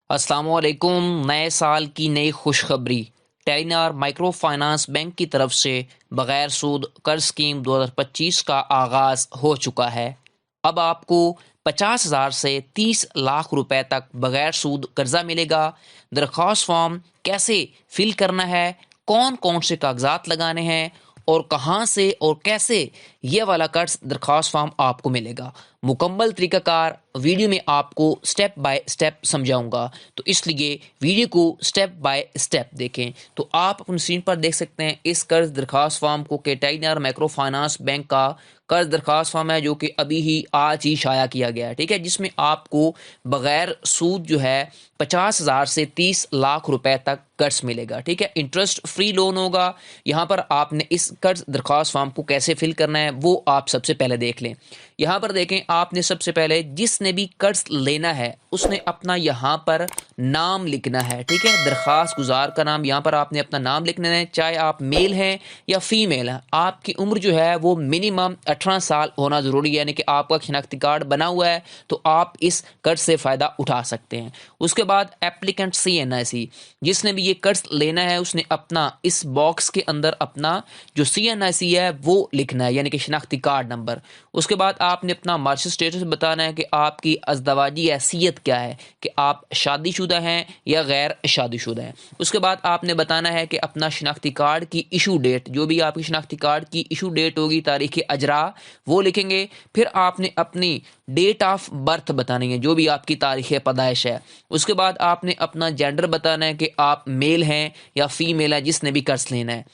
अस्सलाम वालेकुम। नए साल की नई खुशखबरी। टेलीनार माइक्रो फाइनेंस बैंक की तरफ से बगैर सूद कर्ज स्कीम 2025 का आगाज़ हो चुका है। अब आपको 50,000 से 30 लाख रुपए तक बगैर सूद कर्जा मिलेगा। दरख्वास्त फॉर्म कैसे फिल करना है, कौन कौन से कागजात लगाने हैं और कहाँ से और कैसे ये वाला कर्ज दरख्वास्त फॉर्म आपको मिलेगा, मुकम्मल तरीक़ाकार वीडियो में आपको स्टेप बाय स्टेप समझाऊंगा। तो इसलिए वीडियो को स्टेप बाय स्टेप देखें। तो आप अपनी स्क्रीन पर देख सकते हैं इस कर्ज दरख्वास्त फॉर्म को कि टेलीनार माइक्रो फाइनेंस बैंक का कर्ज दरख्वास्त फॉर्म है, जो कि अभी ही आज ही शाया किया गया है। ठीक है, जिसमें आपको बगैर सूद जो है 50,000 से 30 लाख रुपए तक कर्ज मिलेगा। ठीक है, इंटरेस्ट फ्री लोन होगा। यहाँ पर आपने इस कर्ज दरख्वास्त फॉर्म को कैसे फिल करना है वो आप सबसे पहले देख लें। यहाँ पर देखें, आपने सबसे पहले जिसने भी कर्ज लेना है उसने अपना यहाँ पर नाम लिखना है। ठीक है, दरख्वास्त गुजार का नाम, यहाँ पर आपने अपना नाम लिखना है, चाहे आप मेल हैं या फीमेल हैं। आपकी उम्र जो है वो मिनिमम 18 साल होना ज़रूरी है, यानी कि आपका शनाख्ती कार्ड बना हुआ है तो आप इस कर्ज से फ़ायदा उठा सकते हैं। उसके बाद एप्लीकेंट CNIC, जिसने भी ये कर्ज लेना है उसने अपना इस बॉक्स के अंदर अपना जो CNIC है वो लिखना है, यानी कि शनाख्ती कार्ड नंबर। उसके बाद आपने अपना मार्शल स्टेटस बताना है कि आपकी अज़दवाजी हैसियत क्या है, कि आप शादीशुदा हैं या गैर शादीशुदा हैं। उसके बाद आपने बताना है कि अपना शनाख्ती कार्ड की इशू डेट, जो भी आपकी शनाख्ती कार्ड की इशू डेट होगी, तारीख़ अजरा, वो लिखेंगे। फिर आपने अपनी डेट ऑफ बर्थ बतानी है, जो भी आपकी तारीख़ पैदाइश है। उसके बाद आपने अपना जेंडर बताना है कि आप मेल हैं या फीमेल है, जिसने भी कर्ज लेना है।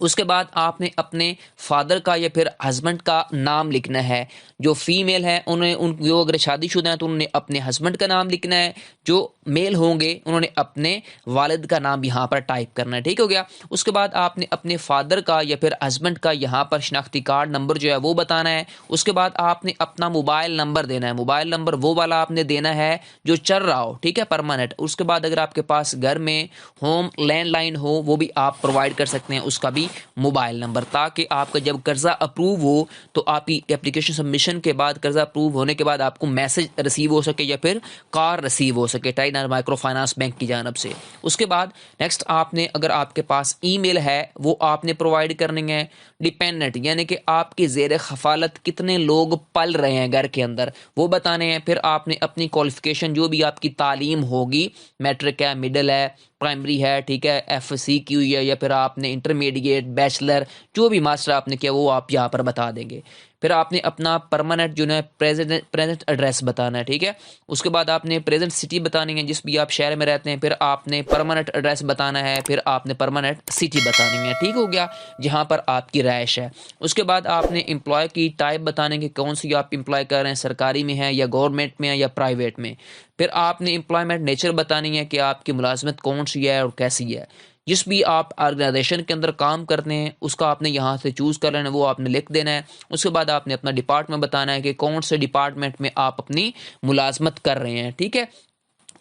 उसके बाद आपने अपने फादर का या फिर हस्बैंड का नाम लिखना है। जो फीमेल है उन्हें जो अगर शादीशुदा हैं तो उन्होंने अपने हस्बैंड का नाम लिखना है। जो मेल होंगे उन्होंने अपने वालिद का नाम यहाँ पर टाइप करना है। ठीक हो गया। उसके बाद आपने अपने फादर का या फिर हस्बैंड का यहाँ पर शनाख्ती कार्ड नंबर जो है वो बताना है। उसके बाद आपने अपना मोबाइल नंबर देना है। मोबाइल नंबर वो वाला आपने देना है जो चल रहा हो, ठीक है, परमानेंट। उसके बाद अगर आपके पास घर में होम लैंडलाइन हो वो भी आप प्रोवाइड कर सकते हैं, उसका भी मोबाइल नंबर, ताकि आपका जब कर्जा अप्रूव हो तो आपकी एप्लीकेशन सबमिशन के बाद, कर्जा अप्रूव होने के बाद आपको मैसेज रिसीव हो सके या फिर कार रिसीव हो सके टेलीनार माइक्रो फाइनेंस बैंक की जानब से। उसके बाद नेक्स्ट आपने, अगर आपके पास ईमेल है वो आपने प्रोवाइड करनी है। डिपेंडेंट यानी कि आपके ज़ेर खफालत कितने लोग पल रहे हैं घर के अंदर, वो बताने हैं। फिर आपने अपनी क्वालिफिकेशन, जो भी आपकी तालीम होगी, मैट्रिक है, मिडिल है, प्राइमरी है, ठीक है, FSC की हुई है, या फिर आपने इंटरमीडिएट, बैचलर, जो भी मास्टर आपने किया वो आप यहाँ पर बता देंगे। फिर आपने अपना परमानेंट जो है प्रेजेंट एड्रेस बताना है। ठीक है, उसके बाद आपने प्रेजेंट सिटी बतानी है, जिस भी आप शहर में रहते हैं। फिर आपने परमानेंट एड्रेस बताना है, फिर आपने परमानेंट सिटी बतानी है। ठीक हो गया, जहाँ पर आपकी रहाइश है। उसके बाद आपने एम्प्लॉय की टाइप बताने की, कौन सी आप एम्प्लॉय कर रहे हैं, सरकारी में है या गवर्नमेंट में है या प्राइवेट में। फिर आपने एम्प्लॉयमेंट नेचर बतानी है कि आपकी मुलाजमत कौन सी है और कैसी है। जिस भी आप ऑर्गेनाइजेशन के अंदर काम करते हैं उसका आपने यहाँ से चूज़ कर लेना है, वो आपने लिख देना है। उसके बाद आपने अपना डिपार्टमेंट बताना है कि कौन से डिपार्टमेंट में आप अपनी मुलाजमत कर रहे हैं। ठीक है,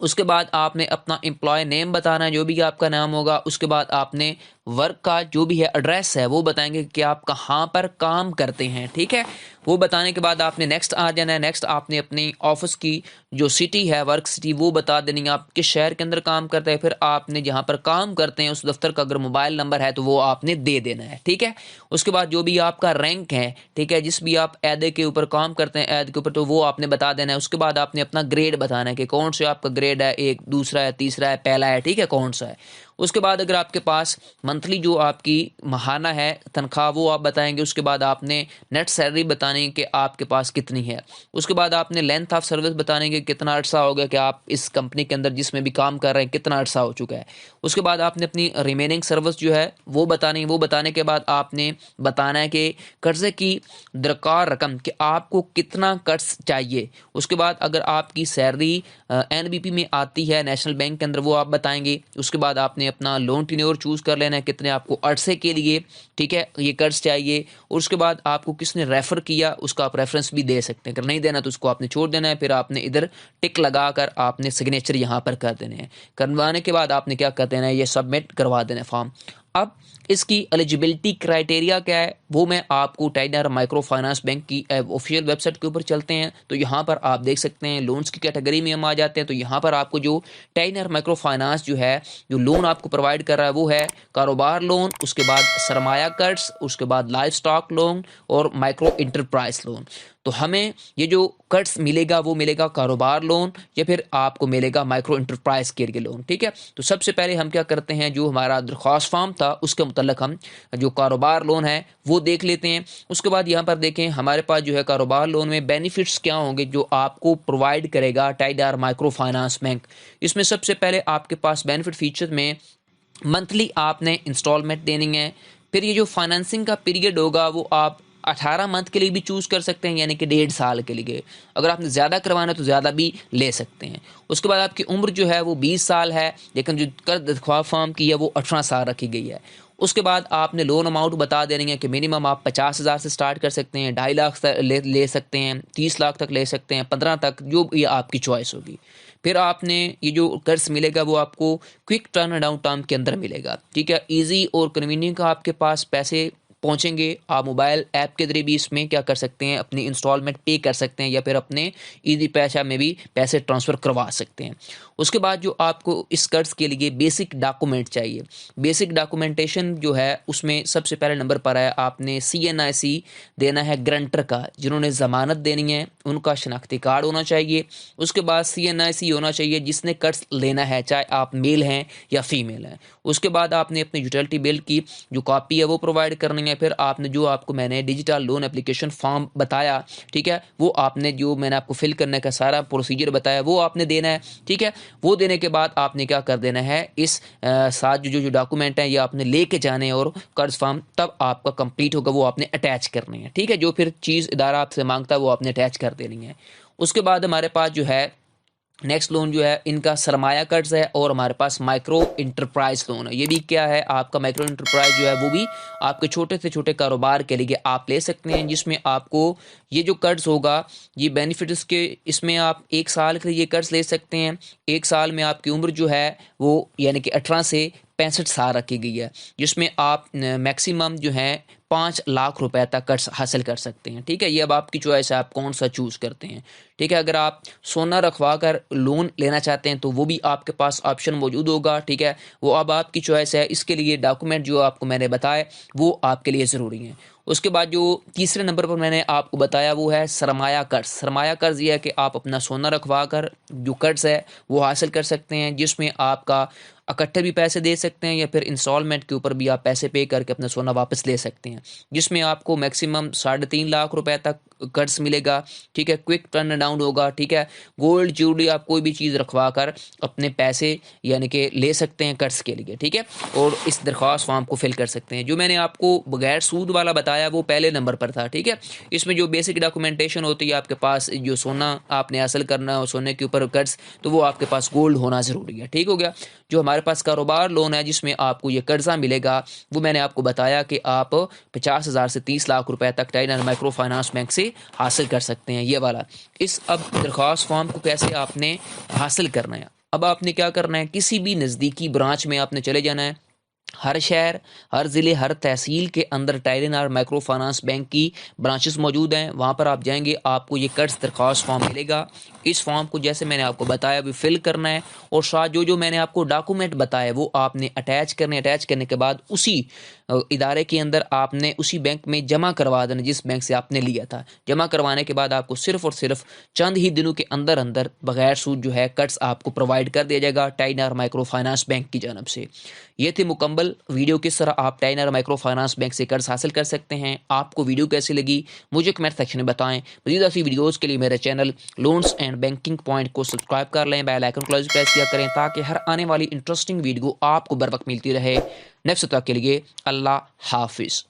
उसके बाद आपने अपना एम्प्लॉय नेम बताना है, जो भी आपका नाम होगा। उसके बाद आपने वर्क का जो भी है एड्रेस है वो बताएंगे कि आप कहाँ पर काम करते हैं। ठीक है, वो बताने के बाद आपने नेक्स्ट आ जाना है। नेक्स्ट आपने अपनी ऑफिस की जो सिटी है, वर्क सिटी, वो बता देनी है, आप किस शहर के अंदर काम करते हैं। फिर आपने जहाँ पर काम करते हैं उस दफ्तर का अगर मोबाइल नंबर है तो वो आपने दे देना है। ठीक है, उसके बाद जो भी आपका रैंक है, ठीक है, जिस भी आप ऐहदे के ऊपर काम करते हैं, ऐहदे के ऊपर, तो वो आपने बता देना है। उसके बाद आपने अपना ग्रेड बताना है कि कौन से आपका ग्रेड है, एक, दूसरा है, तीसरा है, पहला है, ठीक है, कौन सा है। उसके बाद अगर आपके पास मंथली जो आपकी माहाना है तनख्वाह वो आप बताएंगे। उसके बाद आपने नेट सैलरी बतानी कि आपके पास कितनी है। उसके बाद आपने लेंथ ऑफ सर्विस बताने कि कितना अर्सा हो गया कि आप इस कंपनी के अंदर जिसमें भी काम कर रहे हैं कितना अर्सा हो चुका है। उसके बाद आपने अपनी रिमेनिंग सर्विस जो है वो बतानी। वो बताने के बाद आपने बताना है कि कर्जे की दरकार रकम, कि आपको कितना कर्ज चाहिए। उसके बाद अगर आपकी सैलरी NBP में आती है नेशनल बैंक के अंदर, वो आप बताएंगे। उसके बाद आपने अपना लोन टेन्योर चूज़ कर लेना है, कितने आपको अरसे के लिए, ठीक है, ये कर्ज चाहिए। और उसके बाद आपको किसने रेफ़र किया उसका आप रेफरेंस भी दे सकते हैं। अगर नहीं देना तो उसको आपने छोड़ देना है। फिर आपने इधर टिक लगाकर आपने सिग्नेचर यहाँ पर कर देने हैं। करवाने के बाद आपने क्या कर देना है, ये सबमिट करवा देना है फॉर्म। اب اس کی ایلیجبلٹی کرائٹیریا کیا ہے وہ میں آپ کو ٹائیڈنر مائکرو فائنانس بینک کی آفیشیل ویب سائٹ کے اوپر چلتے ہیں تو یہاں پر آپ دیکھ سکتے ہیں لونز کی کیٹیگری میں ہم آ جاتے ہیں. تو یہاں پر آپ کو جو ٹائیڈنر مائکرو فائنانس جو ہے جو لون آپ کو پرووائڈ کر رہا ہے وہ ہے کاروبار لون, اس کے بعد سرمایہ قرض, اس کے بعد لائف سٹاک لون اور مائکرو انٹرپرائز لون. تو ہمیں یہ جو قرض ملے گا وہ ملے گا کاروبار لون یا پھر آپ کو ملے گا مائکرو انٹرپرائز کے لیے لون. ٹھیک ہے, تو سب سے پہلے ہم کیا کرتے ہیں جو ہمارا درخواست فارم تھا اس کے متعلق ہم جو کاروبار لون ہے وہ دیکھ لیتے ہیں. اس کے بعد یہاں پر دیکھیں ہمارے پاس جو ہے کاروبار لون میں بینیفٹس کیا ہوں گے جو آپ کو پرووائڈ کرے گا ٹائیڈنر مائکرو فائنانس بینک. اس میں سب سے پہلے آپ کے پاس بینیفٹ فیچر میں منتھلی آپ نے انسٹالمنٹ دینی ہے. پھر یہ جو فائنانسنگ کا پیریڈ ہوگا وہ آپ 18 منتھ کے لیے بھی چوز کر سکتے ہیں, یعنی کہ 1.5 سال کے لیے. اگر آپ نے زیادہ کروانا ہے تو زیادہ بھی لے سکتے ہیں. اس کے بعد آپ کی عمر جو ہے وہ 20 سال ہے, لیکن جو قرض درخواست فارم کی ہے وہ 18 سال رکھی گئی ہے. اس کے بعد آپ نے لون اماؤنٹ بتا دینی ہے کہ منیمم آپ 50,000 سے سٹارٹ کر سکتے ہیں, 2.5 لاکھ لے سکتے ہیں, 30 لاکھ تک لے سکتے ہیں, 15 تک, جو یہ آپ کی چوائس ہوگی. پھر آپ نے یہ جو قرض ملے گا وہ آپ کو کوئک ٹرن ڈاؤن ٹائم کے اندر ملے گا. ٹھیک ہے, ایزی اور کنوینئنٹ کا آپ کے پاس پیسے پہنچیں گے. آپ موبائل ایپ کے ذریعے بھی اس میں کیا کر سکتے ہیں اپنی انسٹالمنٹ پے کر سکتے ہیں یا پھر اپنے ایزی پیسہ میں بھی پیسے ٹرانسفر کروا سکتے ہیں. اس کے بعد جو آپ کو اس قرض کے لیے بیسک ڈاکومنٹ چاہیے. بیسک ڈاکومنٹیشن جو ہے اس میں سب سے پہلے نمبر پر ہے آپ نے CNIC دینا ہے گرنٹر کا, جنہوں نے ضمانت دینی ہے ان کا شناختی کارڈ ہونا چاہیے. اس کے بعد CNIC ہونا چاہیے جس نے قرض لینا ہے, چاہے آپ میل ہیں یا فیمیل ہیں. اس کے بعد آپ نے اپنے یوٹیلٹی بل کی جو کاپی ہے وہ پرووائڈ کرنی ہے. پھر آپ نے جو آپ کو میں نے ڈیجیٹل لون اپلیکیشن فارم بتایا, ٹھیک ہے, وہ آپ نے جو میں نے آپ کو فل کرنے کا سارا پروسیجر بتایا وہ آپ نے دینا ہے. ٹھیک ہے, وہ دینے کے بعد آپ نے کیا کر دینا ہے اس ساتھ جو ڈاکومنٹ ہیں یہ آپ نے لے کے جانے اور قرض فارم تب آپ کا کمپلیٹ ہوگا وہ آپ نے اٹیچ کرنی ہے. ٹھیک ہے, جو پھر چیز ادارہ آپ سے مانگتا ہے وہ آپ نے اٹیچ کر دینی ہے. اس کے بعد ہمارے پاس جو ہے نیکسٹ لون جو ہے ان کا سرمایہ قرض ہے اور ہمارے پاس مائکرو انٹرپرائز لون ہے. یہ بھی کیا ہے آپ کا مائکرو انٹرپرائز جو ہے وہ بھی آپ کے چھوٹے سے چھوٹے کاروبار کے لیے آپ لے سکتے ہیں, جس میں آپ کو یہ جو قرض ہوگا یہ بینیفٹس کے اس میں آپ 1 سال کے لیے یہ قرض لے سکتے ہیں. 1 سال میں آپ کی عمر جو ہے وہ یعنی کہ 18 سے 65 سال رکھی گئی ہے, جس میں آپ میکسیمم جو ہے 5 لاکھ روپے تک قرض حاصل کر سکتے ہیں. ٹھیک ہے, یہ اب آپ کی چوائس ہے آپ کون سا چوز کرتے ہیں. ٹھیک ہے, اگر آپ سونا رکھوا کر لون لینا چاہتے ہیں تو وہ بھی آپ کے پاس آپشن موجود ہوگا. ٹھیک ہے, وہ اب آپ کی چوائس ہے. اس کے لیے ڈاکومنٹ جو آپ کو میں نے بتائے وہ آپ کے لیے ضروری ہیں. اس کے بعد جو تیسرے نمبر پر میں نے آپ کو بتایا وہ ہے سرمایہ قرض. سرمایہ قرض یہ ہے کہ آپ اپنا سونا رکھوا کر جو قرض ہے وہ حاصل کر سکتے ہیں, جس میں آپ کا اکٹھے بھی پیسے دے سکتے ہیں یا پھر انسٹالمنٹ کے اوپر بھی آپ پیسے پے کر کے اپنا سونا واپس لے سکتے ہیں, جس میں آپ کو میکسیمم 3.5 لاکھ روپے تک قرض ملے گا. ٹھیک ہے, کوئک ٹرن ڈاؤن ہوگا. ٹھیک ہے, گولڈ جیولری آپ کوئی بھی چیز رکھوا کر اپنے پیسے یعنی کہ لے سکتے ہیں قرض کے لیے. ٹھیک ہے, اور اس درخواست فارم کو فل کر سکتے ہیں. جو میں نے آپ کو بغیر سود والا بتایا وہ پہلے نمبر پر تھا. ٹھیک ہے, اس میں جو بیسک ڈاکومنٹیشن ہوتی ہے آپ کے پاس جو سونا آپ نے حاصل کرنا ہے سونے کے اوپر قرض تو وہ آپ کے پاس گولڈ ہونا ضروری ہے. ٹھیک ہو گیا. جو ہمارے پاس کاروبار لون ہے جس میں آپ کو یہ قرضہ ملے گا وہ میں نے آپ کو بتایا کہ آپ 50,000 سے 30 لاکھ روپے تک ٹائیڈنر مائکرو فائنانس بینک سے حاصل کر سکتے ہیں. یہ والا اس اب درخواست فارم کو کیسے آپ نے حاصل کرنا ہے, اب آپ نے کیا کرنا ہے کسی بھی نزدیکی برانچ میں آپ نے چلے جانا ہے. ہر شہر, ہر ضلع, ہر تحصیل کے اندر ٹائیڈنر مائکرو فائنانس بینک کی برانچز موجود ہیں. وہاں پر آپ جائیں گے آپ کو یہ قرض درخواست فارم ملے گا. اس فارم کو جیسے میں نے آپ کو بتایا بھی فل کرنا ہے اور ساتھ جو میں نے آپ کو ڈاکومنٹ بتایا وہ آپ نے اٹیچ کرنے. اٹیچ کرنے کے بعد اسی ادارے کے اندر آپ نے اسی بینک میں جمع کروا دینا جس بینک سے آپ نے لیا تھا. جمع کروانے کے بعد آپ کو صرف اور صرف چند ہی دنوں کے اندر اندر بغیر سود جو ہے قرض آپ کو پرووائڈ کر دیا جائے گا ٹائیڈنر مائکرو فائنانس بینک کی جانب سے. یہ تھی مکمل ویڈیو کس طرح آپ ٹائیڈنر مائکرو فائنانس بینک سے قرض حاصل کر سکتے ہیں. آپ کو ویڈیو کیسی لگی مجھے کمنٹ سیکشن میں بتائیں. مزید ایسی ویڈیوز کے لیے میرے channel loans and banking point کو سبسکرائب کر لیں, بیل آئیکن کو پریس کیا کریں تاکہ ہر آنے والی انٹرسٹنگ ویڈیو آپ کو بر وقت ملتی رہے. نیکسٹ تک کے لیے اللہ حافظ.